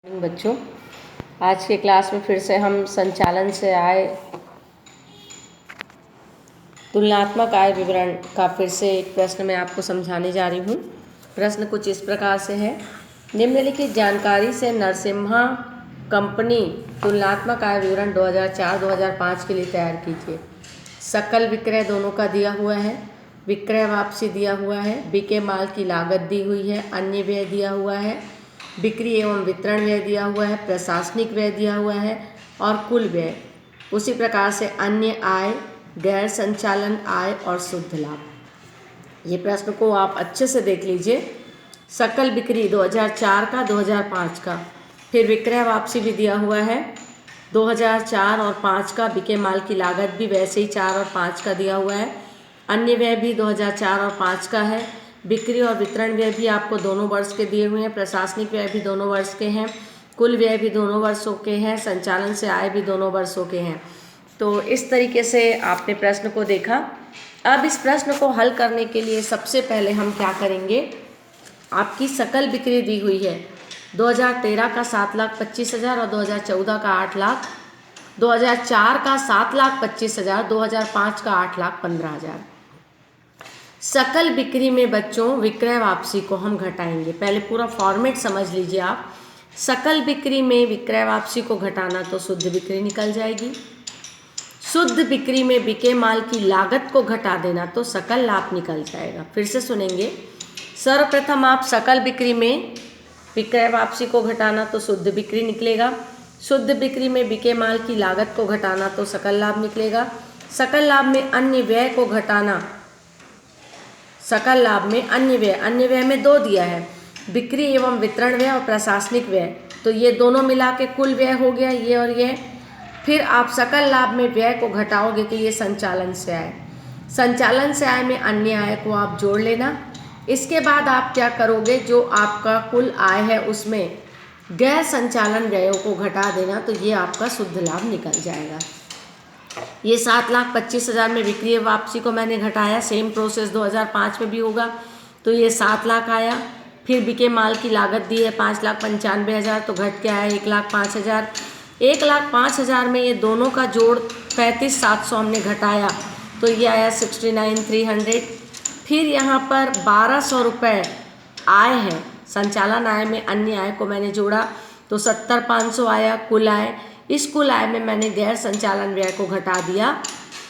बच्चों, आज के क्लास में फिर से हम संचालन से आय तुलनात्मक आय विवरण का फिर से एक प्रश्न मैं आपको समझाने जा रही हूँ। प्रश्न कुछ इस प्रकार से है। निम्नलिखित जानकारी से नरसिम्हा कंपनी तुलनात्मक आय विवरण 2004-2005 के लिए तैयार कीजिए। सकल विक्रय दोनों का दिया हुआ है, विक्रय वापसी दिया हुआ है, बिके माल की लागत दी हुई है, अन्य व्यय दिया हुआ है, बिक्री एवं वितरण व्यय दिया हुआ है, प्रशासनिक व्यय दिया हुआ है और कुल व्यय। उसी प्रकार से अन्य आय, गैर संचालन आय और शुद्ध लाभ। ये प्रश्न को आप अच्छे से देख लीजिए। सकल बिक्री 2004 का, 2005 का, फिर विक्रय वापसी भी दिया हुआ है 2004 और 5 का, बिके माल की लागत भी वैसे ही 4 और 5 का दिया हुआ है, अन्य व्यय भी 2004 और 5 का है, बिक्री और वितरण व्यय भी आपको दोनों वर्ष के दिए हुए हैं, प्रशासनिक व्यय भी दोनों वर्ष के हैं, कुल व्यय भी दोनों वर्षों के हैं, संचालन से आय भी दोनों वर्षों के हैं। तो इस तरीके से आपने प्रश्न को देखा। अब इस प्रश्न को हल करने के लिए सबसे पहले हम क्या करेंगे, आपकी सकल बिक्री दी हुई है 2013 का 7,25,000 और 2014 का 8 लाख, 2004 का 7,25,000, 2005 का 8,15,000। सकल बिक्री में बच्चों विक्रय वापसी को हम घटाएंगे। पहले पूरा फॉर्मेट समझ लीजिए आप। सकल बिक्री में विक्रय वापसी को घटाना तो शुद्ध बिक्री निकल जाएगी। शुद्ध बिक्री में बिके माल की लागत को घटा देना तो सकल लाभ निकल जाएगा। फिर से सुनेंगे। सर्वप्रथम आप सकल बिक्री में विक्रय वापसी को घटाना तो शुद्ध बिक्री निकलेगा। शुद्ध बिक्री में बिके माल की लागत को घटाना तो सकल लाभ निकलेगा। सकल लाभ में अन्य व्यय को घटाना, सकल लाभ में अन्य व्यय में दो दिया है, बिक्री एवं वितरण व्यय और प्रशासनिक व्यय। तो ये दोनों मिला के कुल व्यय हो गया, ये और ये। फिर आप सकल लाभ में व्यय को घटाओगे तो ये संचालन से आय। संचालन से आय में अन्य आय को आप जोड़ लेना। इसके बाद आप क्या करोगे, जो आपका कुल आय है उसमें गैर संचालन व्ययों को घटा देना तो ये आपका शुद्ध लाभ निकल जाएगा। ये 7,25,000 में बिक्री वापसी को मैंने घटाया, सेम प्रोसेस 2005 में भी होगा। तो ये 7 लाख आया। फिर बिके माल की लागत दी है 5,95,000, तो घट के आया 1,05,000। 1,05,000 में ये दोनों का जोड़ 35,700 हमने घटाया तो ये आया 69,300। फिर यहाँ पर 1,200 रुपये आय है, संचालन आय में अन्य आय को मैंने जोड़ा तो 70,500 आया कुल आय। इस कुल आय में मैंने गैर संचालन व्यय को घटा दिया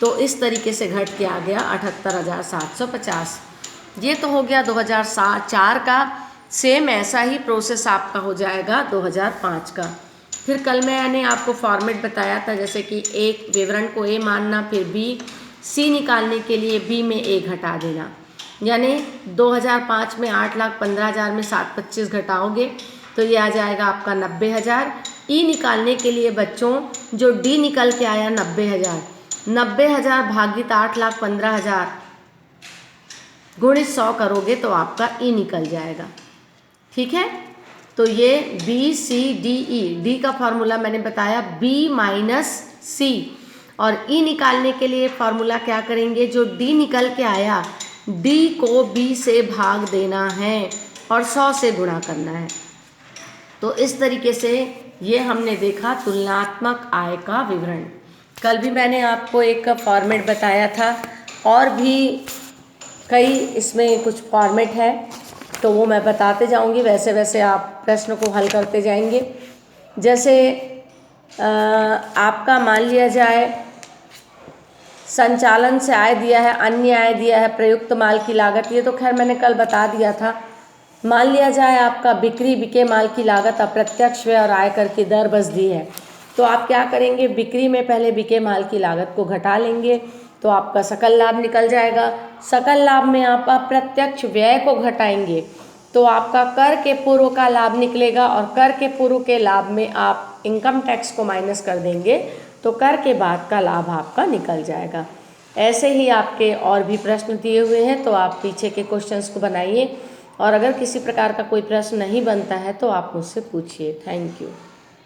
तो इस तरीके से घट के आ गया 78,750। ये तो हो गया 2004 का। सेम ऐसा ही प्रोसेस आपका हो जाएगा 2005 का। फिर कल मैंने आपको फॉर्मेट बताया था, जैसे कि एक विवरण को ए मानना, फिर बी, सी निकालने के लिए बी में ए घटा देना। यानी 2005 में 8,15,000 में 7,25 घटाओगे तो ये आ जाएगा आपका 90,000। ई निकालने के लिए बच्चों जो डी निकल के आया 90,000, 90,000 भागित 8,15,000 गुणित 100 करोगे तो आपका ई निकल जाएगा। ठीक है, तो ये B C D E, D का फॉर्मूला मैंने बताया बी माइनस सी, और ई निकालने के लिए फॉर्मूला क्या करेंगे, जो डी निकल के आया डी को बी से भाग देना है और 100 से गुणा करना है। तो इस तरीके से ये हमने देखा तुलनात्मक आय का विवरण। कल भी मैंने आपको एक फॉर्मेट बताया था और भी कई इसमें कुछ फॉर्मेट है तो वो मैं बताते जाऊंगी, वैसे वैसे आप प्रश्न को हल करते जाएंगे। जैसे आपका मान लिया जाए संचालन से आय दिया है, अन्य आय दिया है, प्रयुक्त माल की लागत, ये तो खैर मैंने कल बता दिया था। मान लिया जाए आपका बिक्री, बिके माल की लागत, अप्रत्यक्ष व्यय और आयकर की दर बस दी है, तो आप क्या करेंगे, बिक्री में पहले बिके माल की लागत को घटा लेंगे तो आपका सकल लाभ निकल जाएगा। सकल लाभ में आप अप्रत्यक्ष व्यय को घटाएंगे तो आपका कर के पूर्व का लाभ निकलेगा, और कर के पूर्व के लाभ में आप इनकम टैक्स को माइनस कर देंगे तो कर के बाद का लाभ आपका निकल जाएगा। ऐसे ही आपके और भी प्रश्न दिए हुए हैं तो आप पीछे के क्वेश्चंस को बनाइए, और अगर किसी प्रकार का कोई प्रश्न नहीं बनता है तो आप मुझसे पूछिए। Thank you.